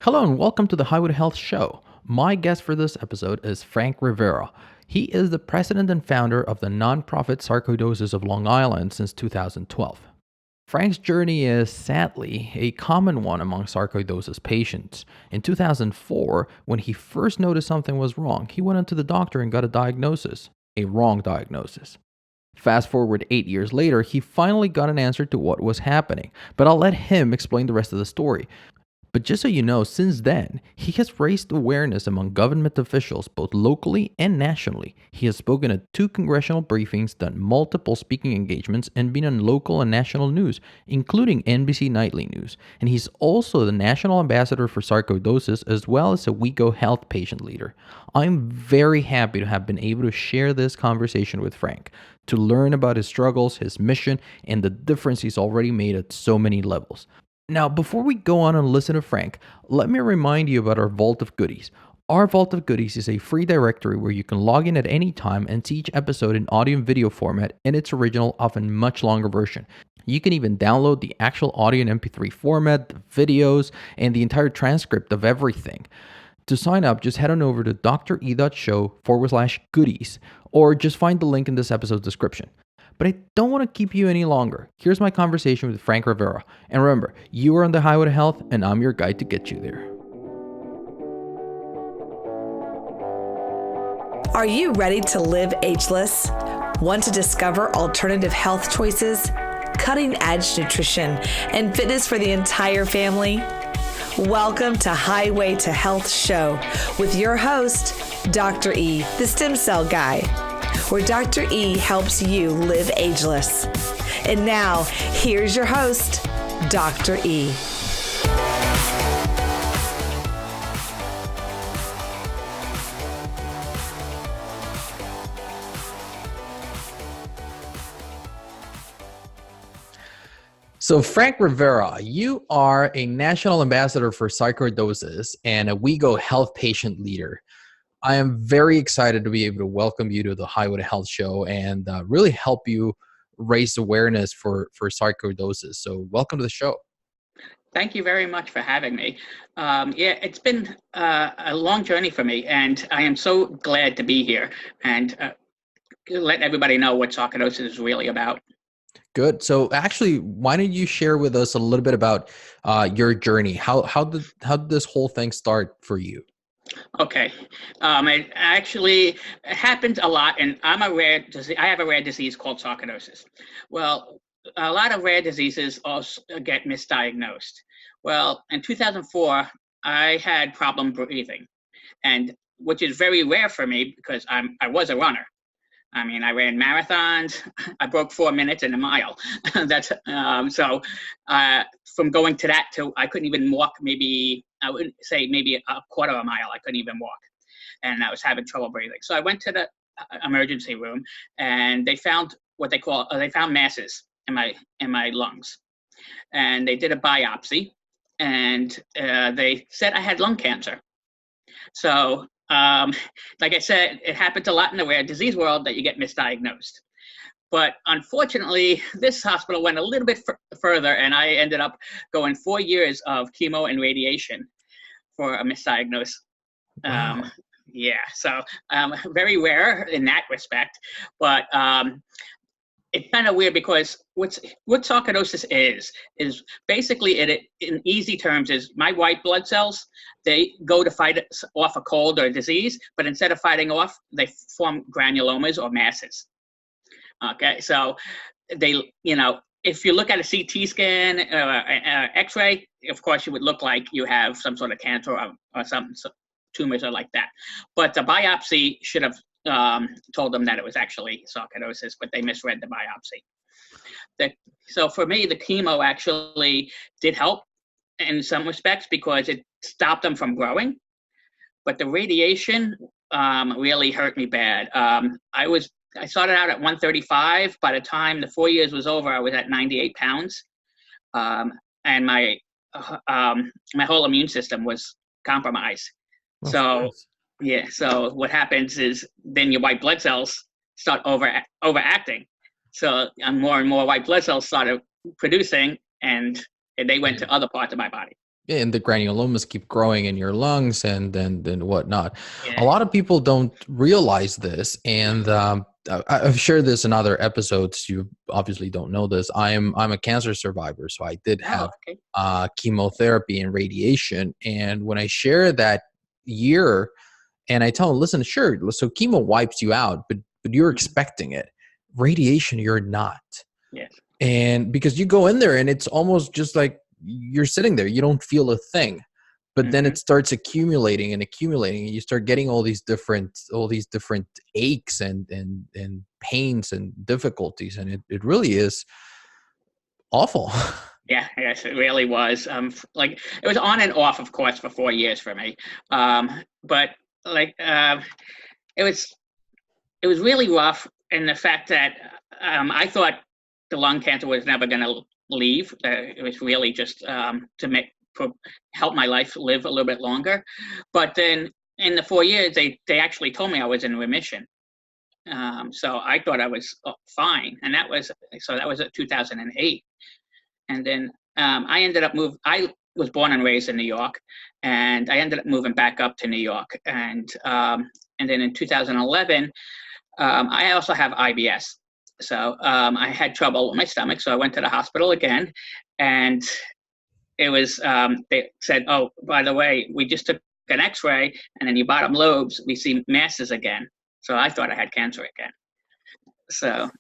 Hello and welcome to the Highway to Health Show. My guest for this episode is Frank Rivera. He is the president and founder of the nonprofit Sarcoidosis of Long Island since 2012. Frank's journey is, sadly, a common one among sarcoidosis patients. In 2004, when he first noticed something was wrong, he went into the doctor and got a diagnosis, a wrong diagnosis. Fast forward 8 years later, he finally got an answer to what was happening, but I'll let him explain the rest of the story. But just so you know, since then, he has raised awareness among government officials both locally and nationally. He has spoken at 2 congressional briefings, done multiple speaking engagements, and been on local and national news, including NBC Nightly News. And he's also the national ambassador for sarcoidosis as well as a WeGo Health patient leader. I'm very happy to have been able to share this conversation with Frank, to learn about his struggles, his mission, and the difference he's already made at so many levels. Now, before we go on and listen to Frank, let me remind you about our Vault of Goodies. Our Vault of Goodies is a free directory where you can log in at any time and see each episode in audio and video format in its original, often much longer version. You can even download the actual audio and MP3 format, the videos, and the entire transcript of everything. To sign up, just head on over to dre.show/goodies, or just find the link in this episode's description. But I don't want to keep you any longer. Here's my conversation with Frank Rivera. And remember, you are on the highway to health, and I'm your guide to get you there. Are you ready to live ageless? Want to discover alternative health choices, cutting-edge nutrition, and fitness for the entire family? Welcome to Highway to Health Show with your host, Dr. E, the Stem Cell Guy, where Dr. E helps you live ageless. And now, here's your host, Dr. E. So, Frank Rivera, you are a national ambassador for sarcoidosis and a WeGo Health patient leader. I am very excited to be able to welcome you to the Highway to Health Show and really help you raise awareness for sarcoidosis. So welcome to the show. Thank you very much for having me. It's been a long journey for me, and I am so glad to be here and let everybody know what sarcoidosis is really about. Good. So actually, why don't you share with us a little bit about your journey? How did this whole thing start for you? Okay. It actually happens a lot, and I have a rare disease called sarcoidosis. Well, a lot of rare diseases also get misdiagnosed. Well, in 2004, I had problem breathing, and which is very rare for me because I was a runner. I mean, I ran marathons. I broke 4 minutes in a mile. That's from going to that to I couldn't even walk. I wouldn't say maybe a quarter of a mile. I couldn't even walk, and I was having trouble breathing. So I went to the emergency room, and they found they found masses in my lungs, and they did a biopsy, and they said I had lung cancer. So. Like I said, it happens a lot in the rare disease world that you get misdiagnosed. But unfortunately, this hospital went a little bit further, and I ended up going 4 years of chemo and radiation for a misdiagnosis. Wow. So very rare in that respect. But it's kind of weird because what sarcoidosis is basically in easy terms is my white blood cells, they go to fight off a cold or a disease, but instead of fighting off, they form granulomas or masses. Okay, so if you look at a CT scan, X-ray, of course you would look like you have some sort of cancer or some tumors or like that. But the biopsy should have told them that it was actually sarcoidosis, but they misread the biopsy. So for me, the chemo actually did help in some respects because it stopped them from growing, but the radiation really hurt me bad. I started out at 135. By the time the 4 years was over, I was at 98 pounds, and my whole immune system was compromised. So what happens is then your white blood cells start overacting. So more and more white blood cells started producing, and they went to other parts of my body. and the granulomas keep growing in your lungs and whatnot. A Yeah. lot of people don't realize this, and I've shared this in other episodes. You obviously don't know this. I'm a cancer survivor, so I did Oh, have okay. chemotherapy and radiation. And when I share that year, and I tell them, listen, sure, so chemo wipes you out, but you're Mhm. expecting it. Radiation, you're not. Yes. And because you go in there and it's almost just like you're sitting there, you don't feel a thing. But then Hmm. it starts accumulating and accumulating, and you start getting all these different aches and pains and difficulties, and it really is awful. Yeah, yes, it really was. Like it was on and off, of course, for 4 years for me. But like it was it was really rough in the fact that I thought the lung cancer was never going to leave. It was really just to help my life live a little bit longer. But then in the 4 years, they actually told me I was in remission. So I thought I was fine, and that was at 2008. And then I ended up moving. I was born and raised in New York, and I ended up moving back up to New York. And then in 2011, I also have IBS. So I had trouble with my stomach, so I went to the hospital again, and it was they said, "Oh, by the way, we just took an X-ray, and in your bottom lobes, we see masses again." So I thought I had cancer again. So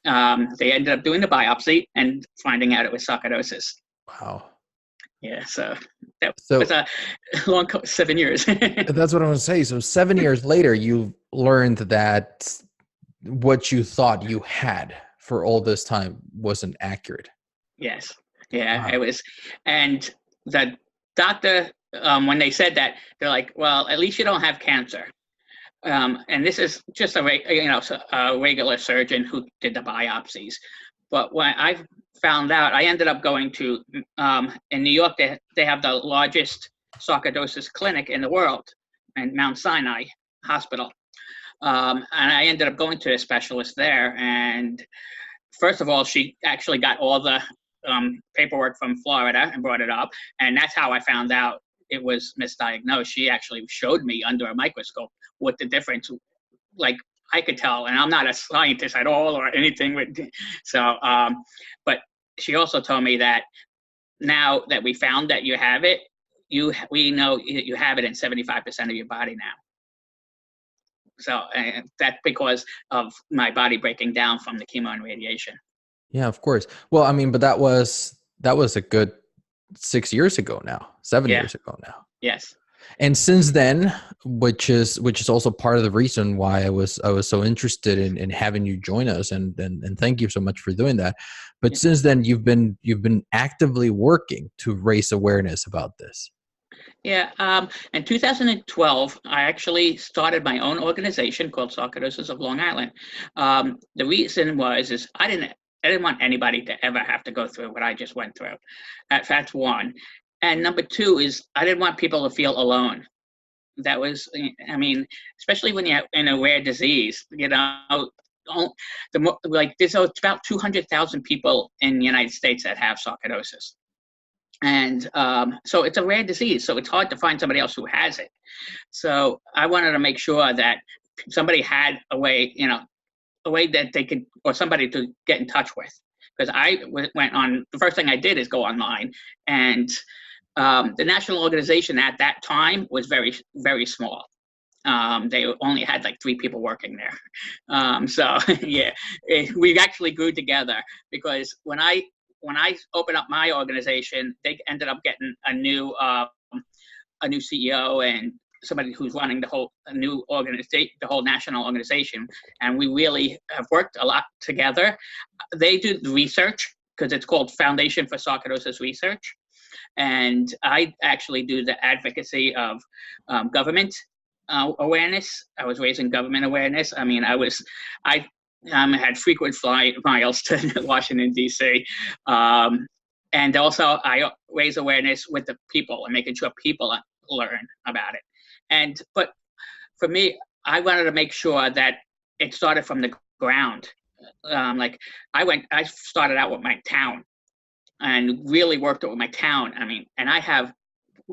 they ended up doing the biopsy and finding out it was sarcoidosis. Wow. Yeah, so that was So a long 7 years. that's what I want to say. So 7 years later, you learned that what you thought you had for all this time wasn't accurate. Yes, yeah, it Wow. was, and the doctor, when they said that, they're like, "Well, at least you don't have cancer." And this is just a regular surgeon who did the biopsies. But when I found out, I ended up going to in New York. They have the largest sarcoidosis clinic in the world, in Mount Sinai Hospital. And I ended up going to a specialist there. And first of all, she actually got all the paperwork from Florida and brought it up. And that's how I found out it was misdiagnosed. She actually showed me under a microscope what the difference, like I could tell, and I'm not a scientist at all or anything. But she also told me that now that we found that you have it, we know you have it in 75% of your body now. So that's because of my body breaking down from the chemo and radiation. Yeah, of course. Well, I mean, but that was a good 6 years ago now, seven Yeah. years ago now. Yes. And since then, which is also part of the reason why I was so interested in having you join us, and thank you so much for doing that. But Yeah. since then, you've been actively working to raise awareness about this. Yeah, in 2012, I actually started my own organization called Sarcoidosis of Long Island. The reason is I didn't want anybody to ever have to go through what I just went through. That's one. And number two is I didn't want people to feel alone. That was, I mean, especially when you're in a rare disease, there's about 200,000 people in the United States that have sarcoidosis. And so it's a rare disease, so it's hard to find somebody else who has it. So I wanted to make sure that somebody had a way that they could, or somebody to get in touch with. Because went on, the first thing I did is go online, and the national organization at that time was very, very small. They only had like 3 people working there. So yeah, we actually grew together because when I opened up my organization, they ended up getting a new CEO and somebody who's running the whole new organization, the whole national organization, and we really have worked a lot together. They do the research because it's called Foundation for Sarcoidosis Research, and I actually do the advocacy of government awareness. I was raising government awareness. I mean, I had frequent flight miles to Washington, D.C. And also I raise awareness with the people and making sure people learn about it. But for me, I wanted to make sure that it started from the ground. Like I started out with my town and really worked with my town. I mean, and I have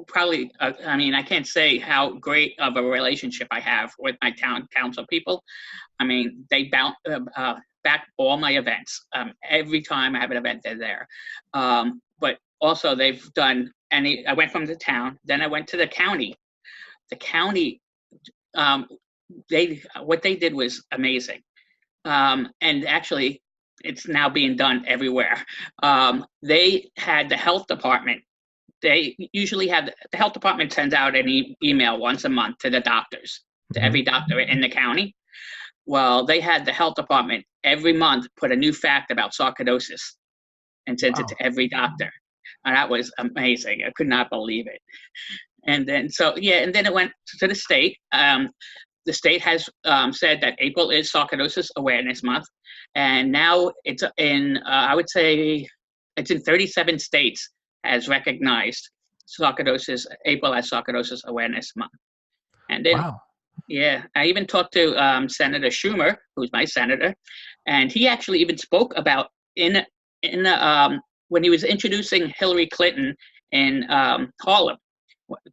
probably, I mean, I can't say how great of a relationship I have with my town council people. I mean, they back all my events. Every time I have an event, they're there. But also they've done I went from the town, then I went to the county. The county, what they did was amazing. And actually, it's now being done everywhere. They had the health department. They usually have the health department sends out an email once a month to the doctors, to every doctor in the county. Well, they had the health department every month put a new fact about sarcoidosis and sent it to every doctor. And that was amazing. I could not believe it. And then, and then it went to the state. The state has said that April is Sarcoidosis Awareness Month. And now it's I would say it's in 37 states has recognized April as Sarcoidosis Awareness Month. And then, I even talked to Senator Schumer, who's my senator, and he actually even spoke about when he was introducing Hillary Clinton in Harlem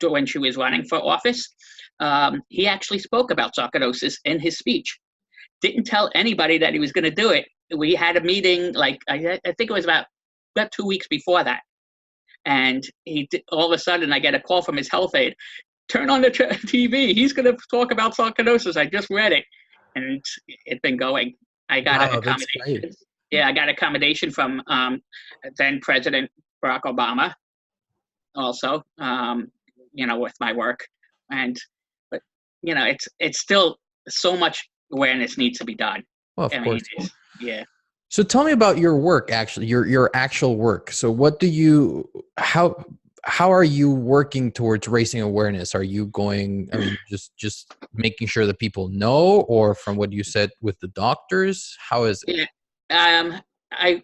when she was running for office. He actually spoke about sarcoidosis in his speech. Didn't tell anybody that he was going to do it. We had a meeting, I think it was about 2 weeks before that. And all of a sudden, I get a call from his health aide. Turn on the TV. He's going to talk about sarcoidosis. I just read it, and it's been going. I got an accommodation. Yeah, I got accommodation from then President Barack Obama. Also, with my work, but it's still so much awareness needs to be done. Well, of course. Yeah. So tell me about your work, actually, your actual work. So how are you working towards raising awareness? Are you going, just making sure that people know, or from what you said with the doctors? How is it? Yeah. I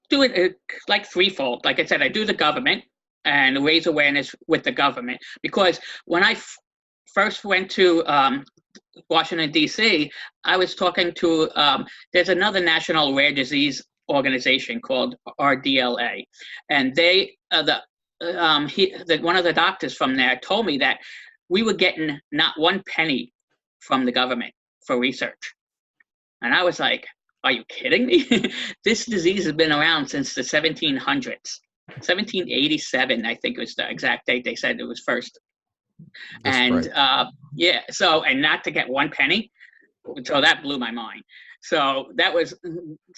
do it like threefold. Like I said, I do the government and raise awareness with the government, because when I first went to Washington, D.C., I was talking to, there's another national rare disease organization called RDLA. And they, one of the doctors from there told me that we were getting not one penny from the government for research. And I was like, are you kidding me? This disease has been around since the 1700s. 1787, I think was the exact date they said it was first. That's right. And not to get one penny, so that blew my mind. So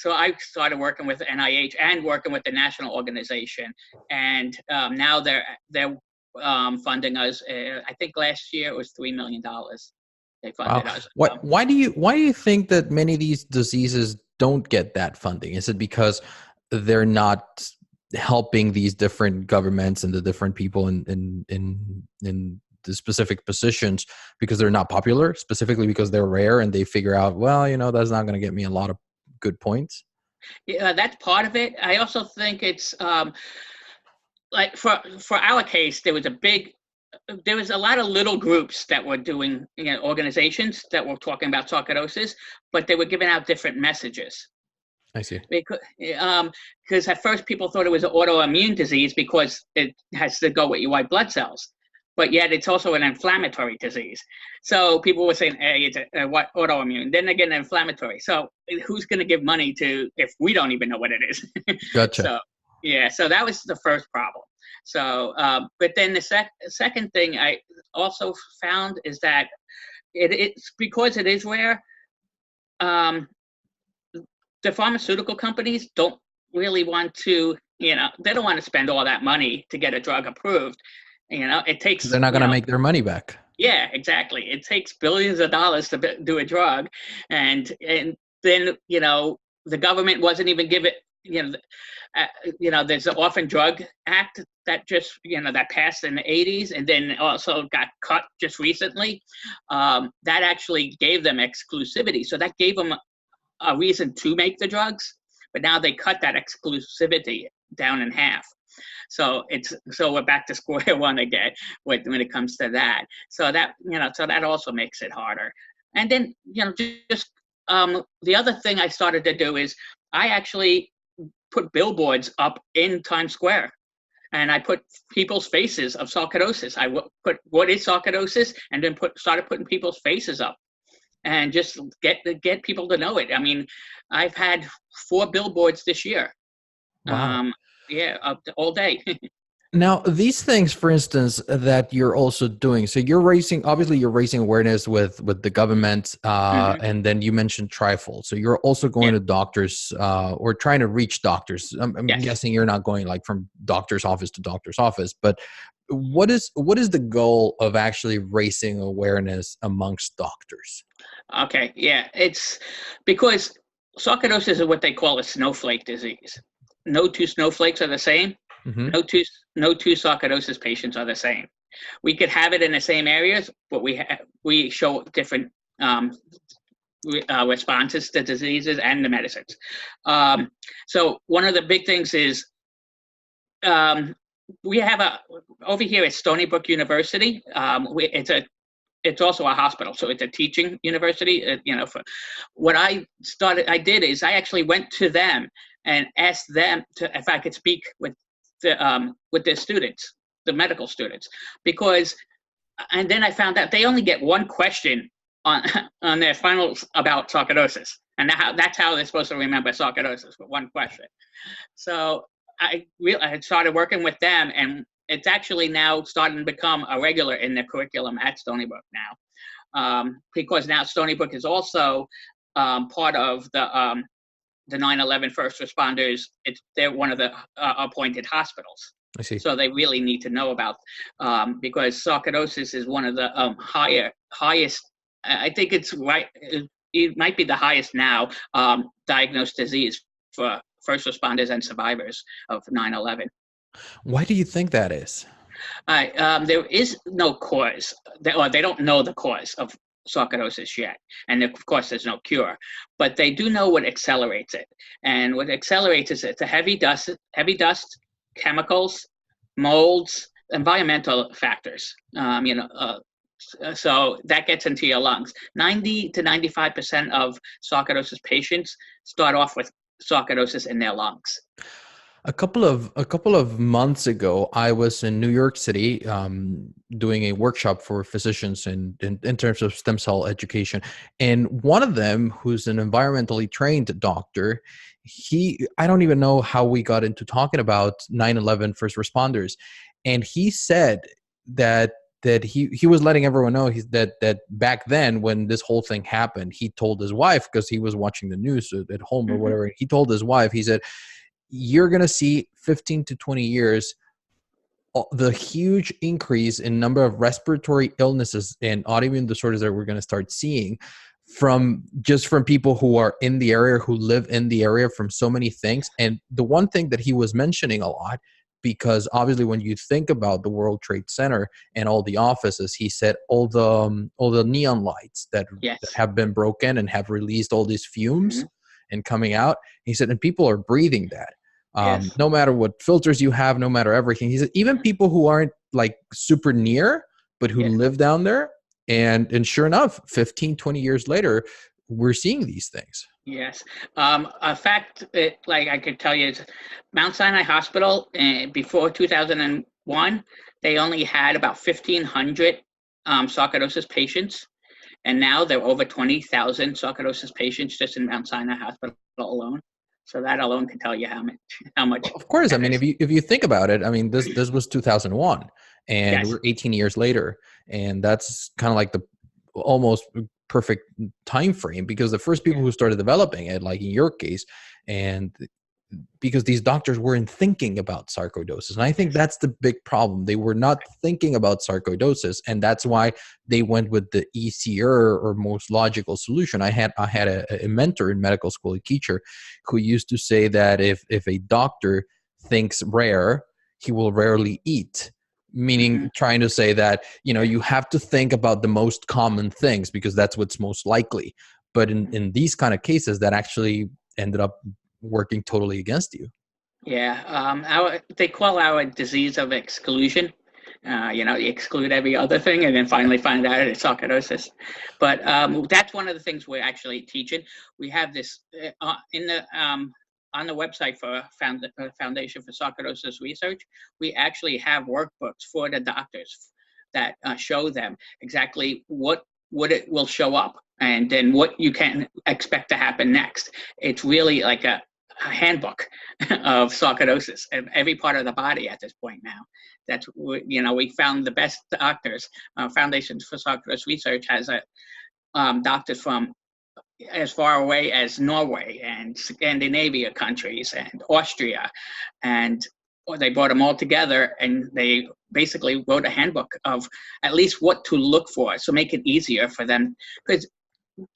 I started working with NIH and working with the national organization, and now they're funding us. I think last year it was $3 million. They funded us. Why do you think that many of these diseases don't get that funding? Is it because they're not helping these different governments and the different people in the specific positions because they're not popular, specifically because they're rare and they figure out, that's not going to get me a lot of good points? Yeah, that's part of it. I also think it's like for our case, there was a lot of little groups that were doing, organizations that were talking about sarcoidosis, but they were giving out different messages. I see. Because at first people thought it was an autoimmune disease because it has to go with your white blood cells, but yet it's also an inflammatory disease. So people were saying, hey, it's what autoimmune, then again inflammatory. So who's going to give money to if we don't even know what it is? Gotcha. So that was the first problem. So, but then the second thing I also found is that it's because it is rare. The pharmaceutical companies don't really want to, they don't want to spend all that money to get a drug approved. It takes. They're not going to make their money back. Yeah, exactly. It takes billions of dollars to do a drug, and then the government wasn't even give it. There's the Orphan Drug Act that just that passed in the 80s, and then also got cut just recently. That actually gave them exclusivity, so that gave them a reason to make the drugs, but now they cut that exclusivity down in half. So we're back to square one again when it comes to that. So that so that also makes it harder. And then the other thing I started to do is I actually put billboards up in Times Square and I put people's faces of sarcoidosis. Put what is sarcoidosis, and then started putting people's faces up, and just get people to know it. I mean, I've had 4 billboards this year. Wow. Yeah, all day. Now, these things, for instance, that you're also doing, so obviously you're raising awareness with the government, Hmm. and then you mentioned trifold. So you're also Yeah. going to doctors, or trying to reach doctors. I'm Yes. guessing you're not going like from doctor's office to doctor's office, but what is the goal of actually raising awareness amongst doctors? Okay. Yeah. It's because sarcoidosis is what they call a snowflake disease. No two snowflakes are the same. Hmm. No two sarcoidosis patients are the same. We could have it in the same areas, but we show different responses to diseases and the medicines. So one of the big things is um, we have over here at Stony Brook University. It's also a hospital, so it's a teaching university. For what I did is I actually went to them and asked them if I could speak with their students, the medical students, and then I found out they only get one question on on their finals about sarcoidosis, and that's how they're supposed to remember sarcoidosis, with one question. So I started working with them, and it's actually now starting to become a regular in the curriculum at Stony Brook now, because now Stony Brook is also part of the 9/11 first responders. They're one of the appointed hospitals. I see. So they really need to know about, because sarcoidosis is one of the highest. I think it's right. It might be the highest now diagnosed disease for first responders and survivors of 9/11. Why do you think that is? There is no cause, or they don't know the cause of sarcoidosis yet, and of course there's no cure, but they do know what accelerates it. And what accelerates is it's a heavy dust, chemicals, molds, environmental factors. So that gets into your lungs. 90 to 95% of sarcoidosis patients start off with sarcoidosis in their lungs. A couple of months ago, I was in New York City, doing a workshop for physicians in terms of stem cell education, and one of them, who's an environmentally trained doctor, I don't even know how we got into talking about 9/11 first responders, and he said that he was letting everyone know that back then when this whole thing happened, he told his wife, because he was watching the news at home or Mm-hmm. whatever. He told his wife, he said, you're going to see 15 to 20 years the huge increase in number of respiratory illnesses and autoimmune disorders that we're going to start seeing from people who are in the area, who live in the area, from so many things. And the one thing that he was mentioning a lot, because obviously when you think about the World Trade Center and all the offices, he said all the neon lights that Yes. have been broken and have released all these fumes, Mm-hmm. and coming out. He said, and people are breathing that. Yes. No matter what filters you have, no matter everything. He said, even people who aren't like super near, but who live down there. And sure enough, 15, 20 years later, we're seeing these things. Yes. A fact, like I could tell you, is Mount Sinai Hospital, before 2001, they only had about 1,500 sarcoidosis patients. And now there are over 20,000 sarcoidosis patients just in Mount Sinai Hospital alone. So that alone can tell you how much. Of course, I mean, if you think about it, I mean, this was 2001, and Yes. we're 18 years later, and that's kind of like the almost perfect time frame, because the first people who started developing it, like in your case, and because these doctors weren't thinking about sarcoidosis. And I think that's the big problem. They were not thinking about sarcoidosis, and that's why they went with the easier or most logical solution. I had a mentor in medical school, a teacher, who used to say that if a doctor thinks rare, he will rarely eat. Meaning, trying to say that, you have to think about the most common things because that's what's most likely. But in these kind of cases, that actually ended up working totally against you. Yeah. They call our disease of exclusion. You exclude every other thing and then finally find out it's sarcoidosis. But that's one of the things we're actually teaching. We have this in the on the website for Foundation for Sarcoidosis Research, we actually have workbooks for the doctors that show them exactly what it will show up, and then what you can expect to happen next. It's really like a handbook of sarcoidosis and every part of the body at this point now. That's, we found the best doctors. Foundation for Sarcoidosis Research has doctors from as far away as Norway and Scandinavia countries and Austria, and they brought them all together, and they basically wrote a handbook of at least what to look for, so make it easier for them. Because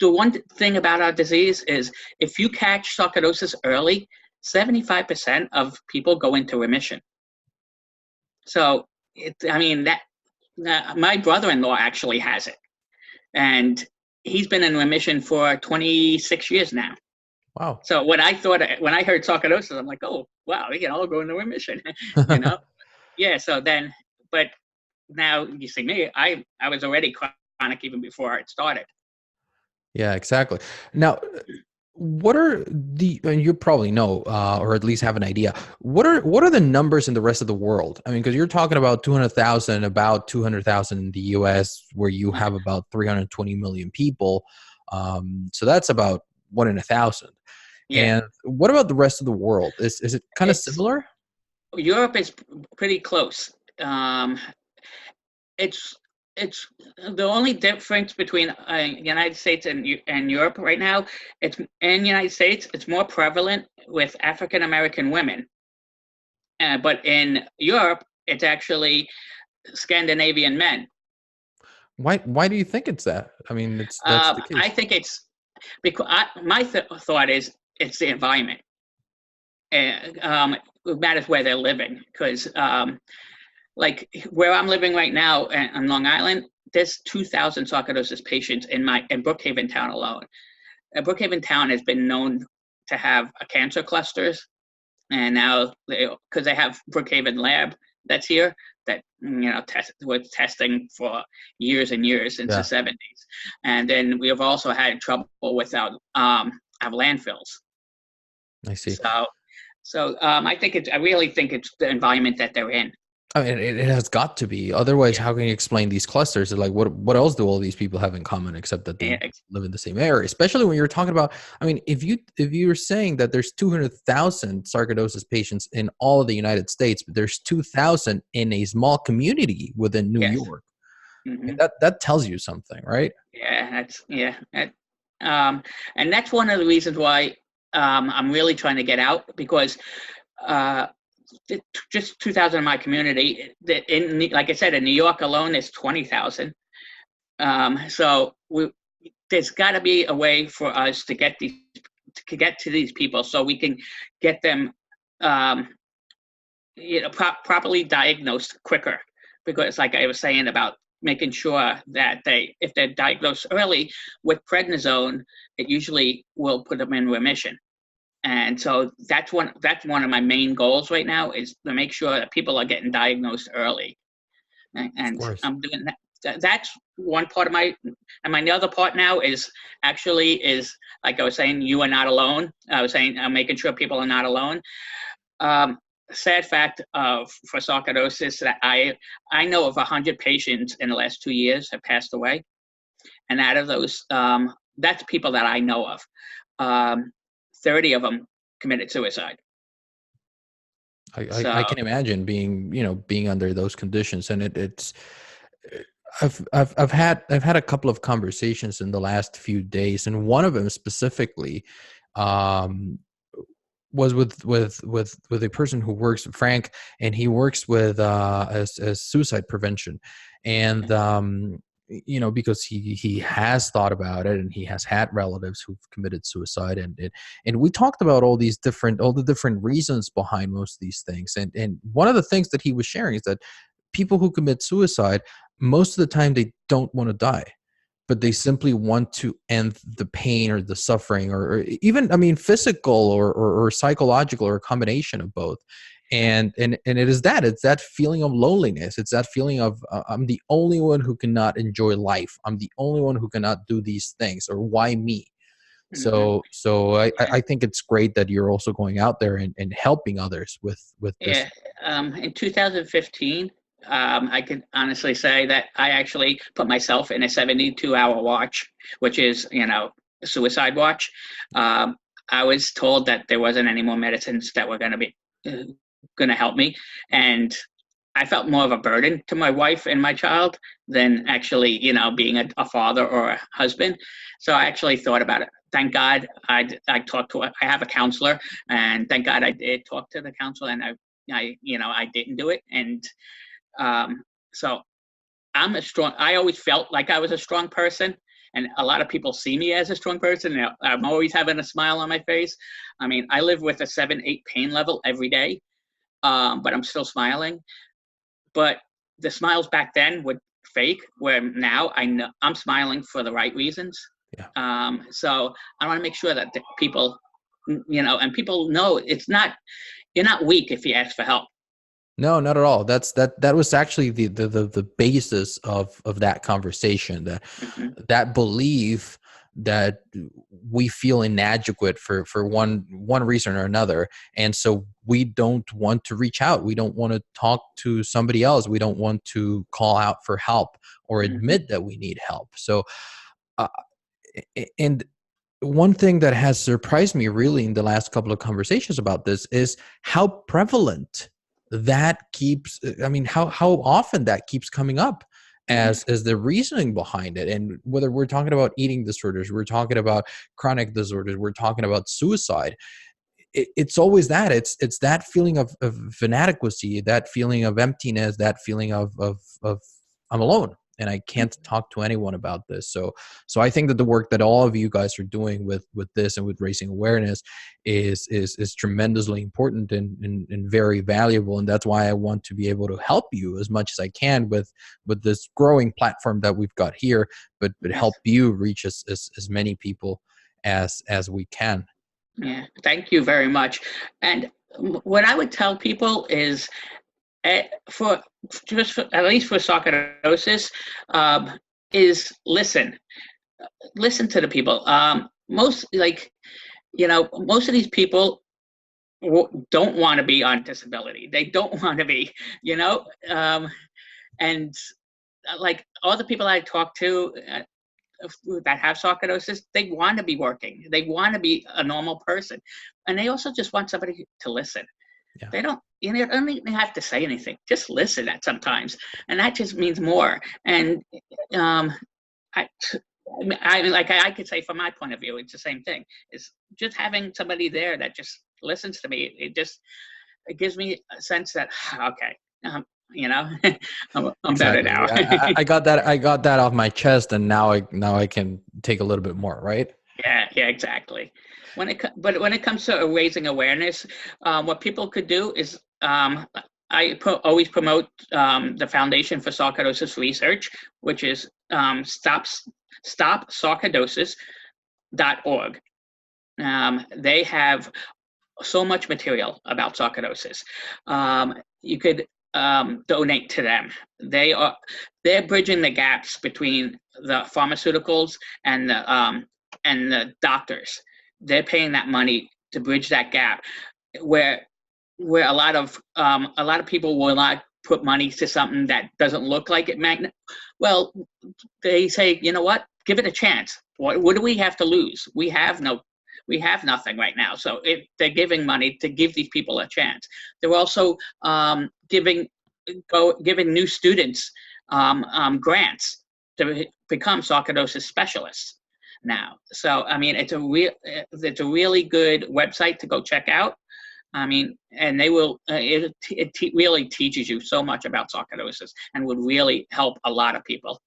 the one thing about our disease is if you catch sarcoidosis early, 75% of people go into remission. So, my brother-in-law actually has it, and he's been in remission for 26 years now. Wow. So when I heard sarcoidosis, I'm like, oh, wow, we can all go into remission, Yeah, so then, but now you see me, I was already chronic even before it started. Yeah, exactly. Now, what are and you probably know, or at least have an idea, what are the numbers in the rest of the world? I mean, because you're talking about 200,000, about 200,000 in the US, where you have about 320 million people. So that's about 1 in 1,000. Yeah. And what about the rest of the world? Is it kind of similar? Europe is pretty close. It's the only difference between United States and Europe right now. It's in the United States, it's more prevalent with African American women, but in Europe, it's actually Scandinavian men. Why do you think it's that? I mean, that's the case. I think it's because my thought is it's the environment. It matters where they're living, because like where I'm living right now on Long Island, there's 2,000 sarcoidosis patients in Brookhaven town alone. Brookhaven town has been known to have cancer clusters, and now because they have Brookhaven lab that's here that was testing for years and years since the 70s, and then we have also had trouble with our landfills. I see. So I really think it's the environment that they're in. I mean, it has got to be. Otherwise, how can you explain these clusters? Like, what else do all these people have in common except that they live in the same area? Especially when you're talking about, I mean, if you're saying that there's 200,000 sarcoidosis patients in all of the United States, but there's 2,000 in a small community within New York, mm-hmm. I mean, that tells you something, right? And that's one of the reasons why I'm really trying to get out, because just 2,000 in my community. Like I said, in New York alone, there's 20,000. So there's got to be a way for us to get to these people, so we can get them, properly diagnosed quicker. Because, like I was saying about making sure that if they're diagnosed early with prednisone, it usually will put them in remission. And so that's one of my main goals right now, is to make sure that people are getting diagnosed early. And I'm doing that. That's one part of and my other part now is like I was saying, you are not alone. I was saying I'm making sure people are not alone. Sad fact for sarcoidosis that I know of 100 patients in the last 2 years have passed away, and out of those, that's people that I know of. 30 of them committed suicide. I can imagine being under those conditions, and it's. I've had a couple of conversations in the last few days, and one of them specifically was with a person who works, Frank, and he works with as suicide prevention, and because he has thought about it, and he has had relatives who've committed suicide, and we talked about all the different reasons behind most of these things, and one of the things that he was sharing is that people who commit suicide, most of the time they don't want to die, but they simply want to end the pain or the suffering, or even, I mean, physical or psychological, or a combination of both. And it's that feeling of loneliness. It's that feeling of I'm the only one who cannot enjoy life. I'm the only one who cannot do these things, or why me? Hmm. So I think it's great that you're also going out there and helping others with this. Yeah. In 2015, I can honestly say that I actually put myself in a 72-hour watch, which is, a suicide watch. I was told that there wasn't any more medicines that were uh, going to help me, and I felt more of a burden to my wife and my child than actually, being a father or a husband. So I actually thought about it. Thank God I talked to, I have a counselor, and thank God I did talk to the counselor, and I didn't do it. And um, so I always felt like I was a strong person. And a lot of people see me as a strong person. I'm always having a smile on my face. I mean, I live with a 7-8 pain level every day, but I'm still smiling. But the smiles back then were fake, where now I know I'm smiling for the right reasons. Yeah. So I want to make sure that the people, and people know you're not weak if you ask for help. No, not at all. That was actually the basis of that conversation, Hmm. that belief that we feel inadequate for one reason or another, and so we don't want to reach out. We don't want to talk to somebody else. We don't want to call out for help or Hmm. admit that we need help. So, uh, and one thing that has surprised me really in the last couple of conversations about this is how prevalent that keeps, I mean, how often that keeps coming up Yeah. as the reasoning behind it. And whether we're talking about eating disorders, we're talking about chronic disorders, we're talking about suicide, it's always that. It's that feeling of inadequacy, that feeling of emptiness, that feeling of I'm alone and I can't talk to anyone about this. So I think that the work that all of you guys are doing with this and with raising awareness is tremendously important and very valuable. And that's why I want to be able to help you as much as I can with this growing platform that we've got here, but Yes. help you reach as many people as we can. Yeah. Thank you very much. And what I would tell people is, for at least for sarcoidosis, is listen to the people. Most of these people don't want to be on disability. They don't want to be, you know, and like all the people I talk to that have sarcoidosis, they want to be working. They want to be a normal person, and they also just want somebody to listen. Yeah. They don't even have to say anything. Just listen at sometimes, and that just means more. And um, I, I could say from my point of view, it's the same thing. It's just having somebody there that just listens to me. It gives me a sense that okay, you know, I'm better Exactly. now. I got that. I got that off my chest, and now I can take a little bit more. Right. Yeah, exactly. But when it comes to raising awareness, what people could do is always promote the Foundation for Sarcoidosis Research, which is stopsarcoidosis.org. They have so much material about sarcoidosis. You could donate to them. They're bridging the gaps between the pharmaceuticals and the doctors. They're paying that money to bridge that gap, where a lot of people will not put money to something that doesn't look like it. Well, they say, you know what? Give it a chance. What do we have to lose? We have nothing right now. So if they're giving money to give these people a chance, they're also giving new students grants to become sarcoidosis specialists now. So I mean, it's a really good website to go check out. I mean, and they will. Really teaches you so much about sarcoidosis and would really help a lot of people.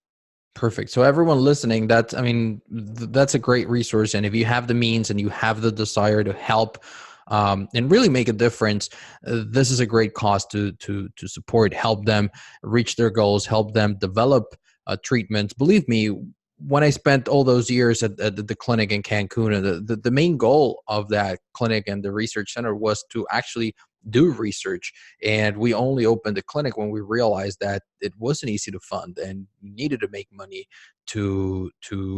Perfect. So everyone listening, that's a great resource. And if you have the means and you have the desire to help and really make a difference, this is a great cause to support, help them reach their goals, help them develop treatments. Believe me, when I spent all those years at the clinic in Cancun, the main goal of that clinic and the research center was to actually do research. And we only opened the clinic when we realized that it wasn't easy to fund and we needed to make money to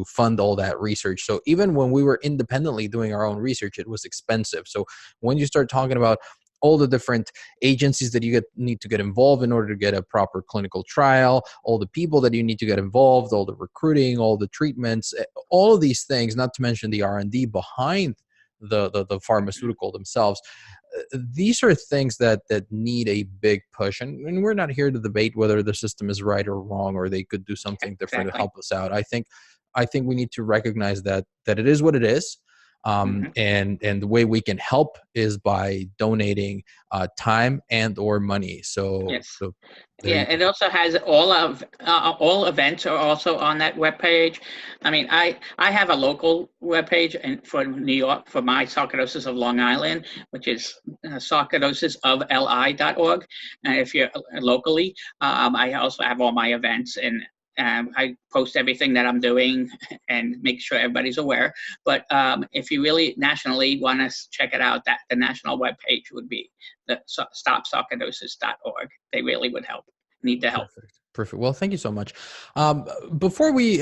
fund all that research. So even when we were independently doing our own research, it was expensive. So when you start talking about all the different agencies that need to get involved in order to get a proper clinical trial, all the people that you need to get involved, all the recruiting, all the treatments, all of these things, not to mention the R&D behind the pharmaceutical themselves. These are things that need a big push, and we're not here to debate whether the system is right or wrong, or they could do something different to Exactly. help us out. I think we need to recognize that it is what it is, and the way we can help is by donating time and or money. So Yes. there Yeah, you go. it also has all events are also on that webpage. I mean, I have a local webpage and for New York for my Sarcoidosis of Long Island, which is sarcoidosisofli.org. And if you're locally, I also have all my events and I post everything that I'm doing and make sure everybody's aware. But if you really nationally want to check it out, that the national webpage would be the stopsarcoidosis.org. They really would need the help. Perfect. Well, thank you so much. Before we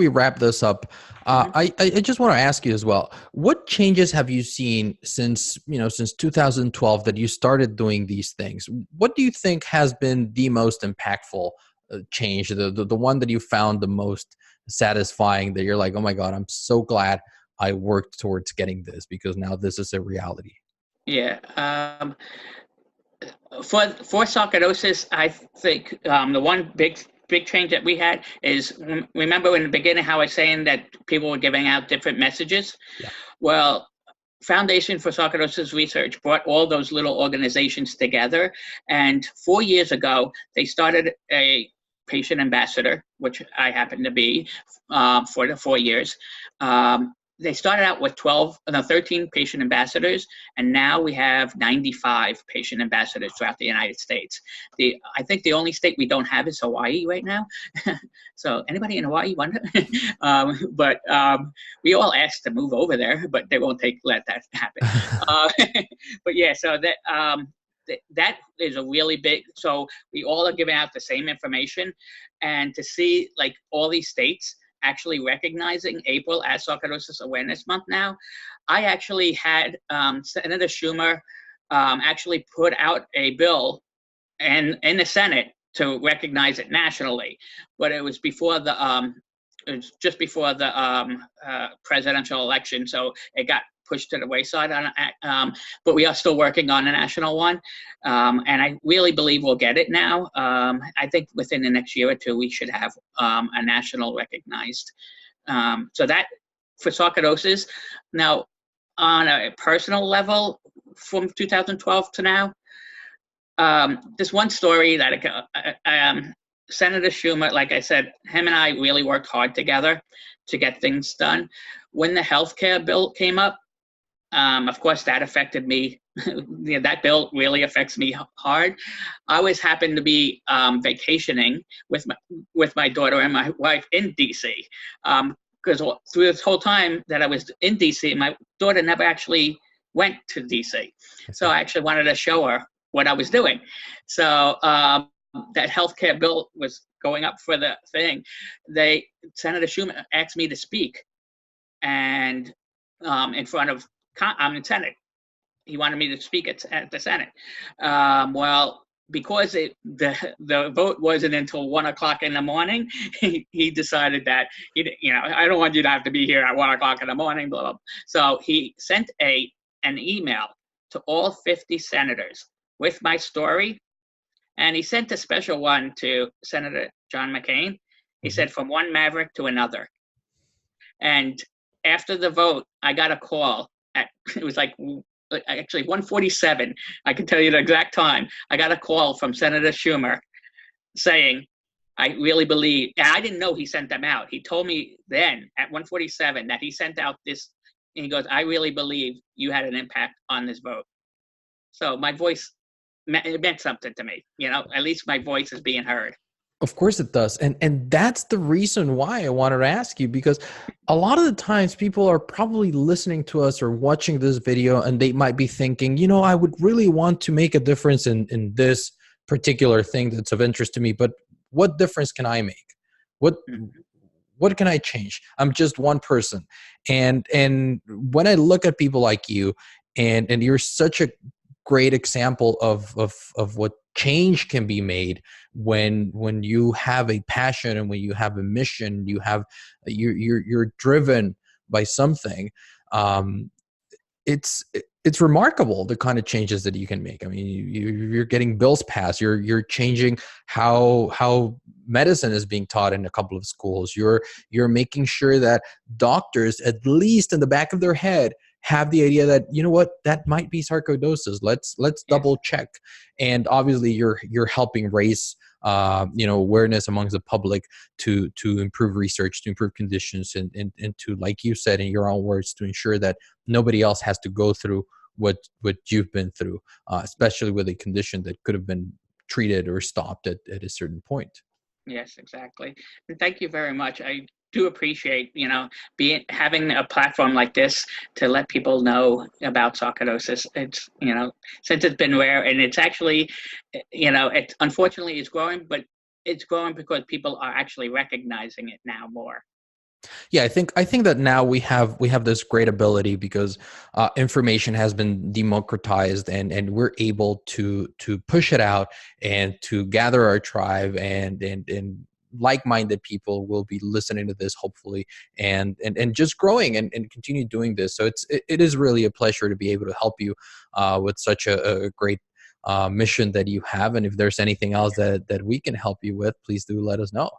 wrap this up, Mhm. I just want to ask you as well. What changes have you seen since 2012 that you started doing these things? What do you think has been the most impactful change? The one that you found the most satisfying, that you're like, oh my God, I'm so glad I worked towards getting this because now this is a reality. Yeah. For sarcoidosis, I think the one big change that we had is remember in the beginning how I was saying that people were giving out different messages. Yeah. Well, Foundation for Sarcoidosis Research brought all those little organizations together, and 4 years ago they started a patient ambassador, which I happen to be for the 4 years. They started out with 13 patient ambassadors, and now we have 95 patient ambassadors throughout the United States. I think the only state we don't have is Hawaii right now. So anybody in Hawaii wonder? But we all asked to move over there, but they won't let that happen. But yeah, so that is a really big. So we all are giving out the same information, and to see like all these states actually recognizing April as Sarcoidosis Awareness Month now. I actually had Senator Schumer actually put out a bill in the Senate to recognize it nationally, but it was just before the presidential election, so it got pushed to the wayside but we are still working on a national one, and I really believe we'll get it now. I think within the next year or two we should have a national recognized. So that for sarcoidosis. Now, on a personal level, from 2012 to now, this one story that Senator Schumer, like I said, him and I really worked hard together to get things done. When the healthcare bill came up, of course, that affected me. That bill really affects me hard. I always happened to be vacationing with my daughter and my wife in DC, because through this whole time that I was in DC, my daughter never actually went to DC. So I actually wanted to show her what I was doing. So that healthcare bill was going up for the thing. Senator Schumer asked me to speak, and in front of in Senate. He wanted me to speak at the Senate. Well, because the vote wasn't until 1:00 in the morning, he decided that I don't want you to have to be here at 1:00 in the morning. Blah, blah, blah. So he sent an email to all 50 senators with my story, and he sent a special one to Senator John McCain. He said, "From one maverick to another." And after the vote, I got a call. It was like actually 1:47. I can tell you the exact time. I got a call from Senator Schumer saying, "I really believe," and I didn't know he sent them out. He told me then at 1:47 that he sent out this, and he goes, "I really believe you had an impact on this vote." So my voice, it meant something to me. At least my voice is being heard. Of course it does. And that's the reason why I wanted to ask you, because a lot of the times people are probably listening to us or watching this video and they might be thinking, I would really want to make a difference in this particular thing that's of interest to me, but what difference can I make? What Mhm. what can I change? I'm just one person. And when I look at people like you, and you're such a great example of what change can be made when you have a passion and when you have a mission, you're driven by something. um it's remarkable the kind of changes that you can make. I mean, you're getting bills passed. You're changing how medicine is being taught in a couple of schools. You're making sure that doctors, at least in the back of their head, have the idea that, what, that might be sarcoidosis. Let's Yes. double check. And obviously you're helping raise awareness amongst the public to improve research, to improve conditions, and to, like you said in your own words, to ensure that nobody else has to go through what you've been through, especially with a condition that could have been treated or stopped at a certain point. Yes, exactly. And thank you very much. I do appreciate, being having a platform like this to let people know about sarcoidosis. It's, since it's been rare, and it's actually, it unfortunately is growing, but it's growing because people are actually recognizing it now more. Yeah, I think that now we have this great ability because information has been democratized, and we're able to push it out and to gather our tribe, and like-minded people will be listening to this, hopefully, and just growing and continue doing this. So it is really a pleasure to be able to help you with such a great mission that you have. And if there's anything else that we can help you with, please do let us know.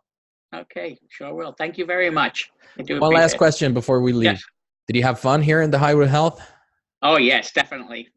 Okay, sure will. Thank you very much. I do One last appreciate it. question before we Yes. leave. Did you have fun here in the Highwood Health? Oh, yes, definitely.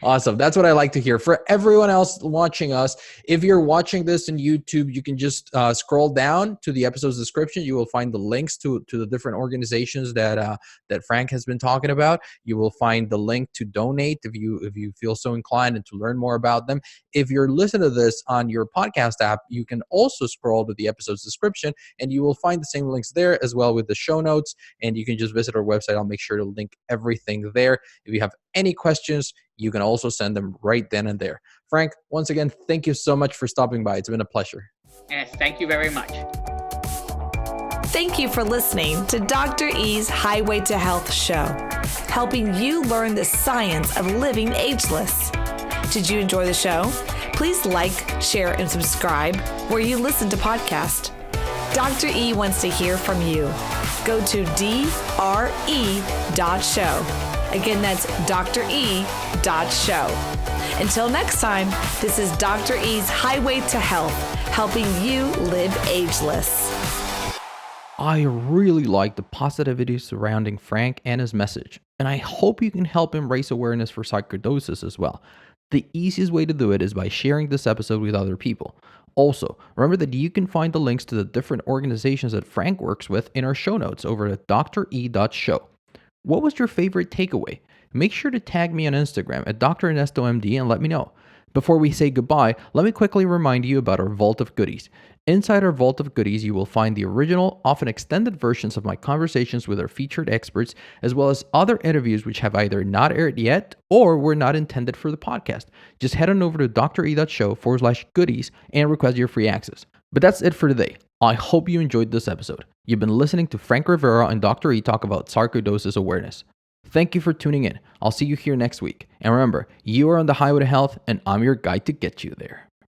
Awesome. That's what I like to hear. For everyone else watching us, if you're watching this on YouTube, you can just scroll down to the episode's description. You will find the links to the different organizations that Frank has been talking about. You will find the link to donate if you feel so inclined, and to learn more about them. If you're listening to this on your podcast app, you can also scroll to the episode's description, and you will find the same links there as well with the show notes. And you can just visit our website. I'll make sure to link everything there. If you have any questions, you can also send them right then and there. Frank, once again, thank you so much for stopping by. It's been a pleasure. Yes, thank you very much. Thank you for listening to Dr. E's Highway to Health show, helping you learn the science of living ageless. Did you enjoy the show? Please like, share, and subscribe where you listen to podcasts. Dr. E wants to hear from you. Go to dre.show. Again, that's dre.show. Until next time, this is Dr. E's Highway to Health, helping you live ageless. I really like the positivity surrounding Frank and his message, and I hope you can help him raise awareness for sarcoidosis as well. The easiest way to do it is by sharing this episode with other people. Also, remember that you can find the links to the different organizations that Frank works with in our show notes over at dre.show. What was your favorite takeaway? Make sure to tag me on Instagram at Dr. Ernesto MD and let me know. Before we say goodbye, let me quickly remind you about our Vault of Goodies. Inside our Vault of Goodies, you will find the original, often extended versions of my conversations with our featured experts, as well as other interviews which have either not aired yet or were not intended for the podcast. Just head on over to dre.show/goodies and request your free access. But that's it for today. I hope you enjoyed this episode. You've been listening to Frank Rivera and Dr. E talk about sarcoidosis awareness. Thank you for tuning in. I'll see you here next week. And remember, you are on the highway to health, and I'm your guide to get you there.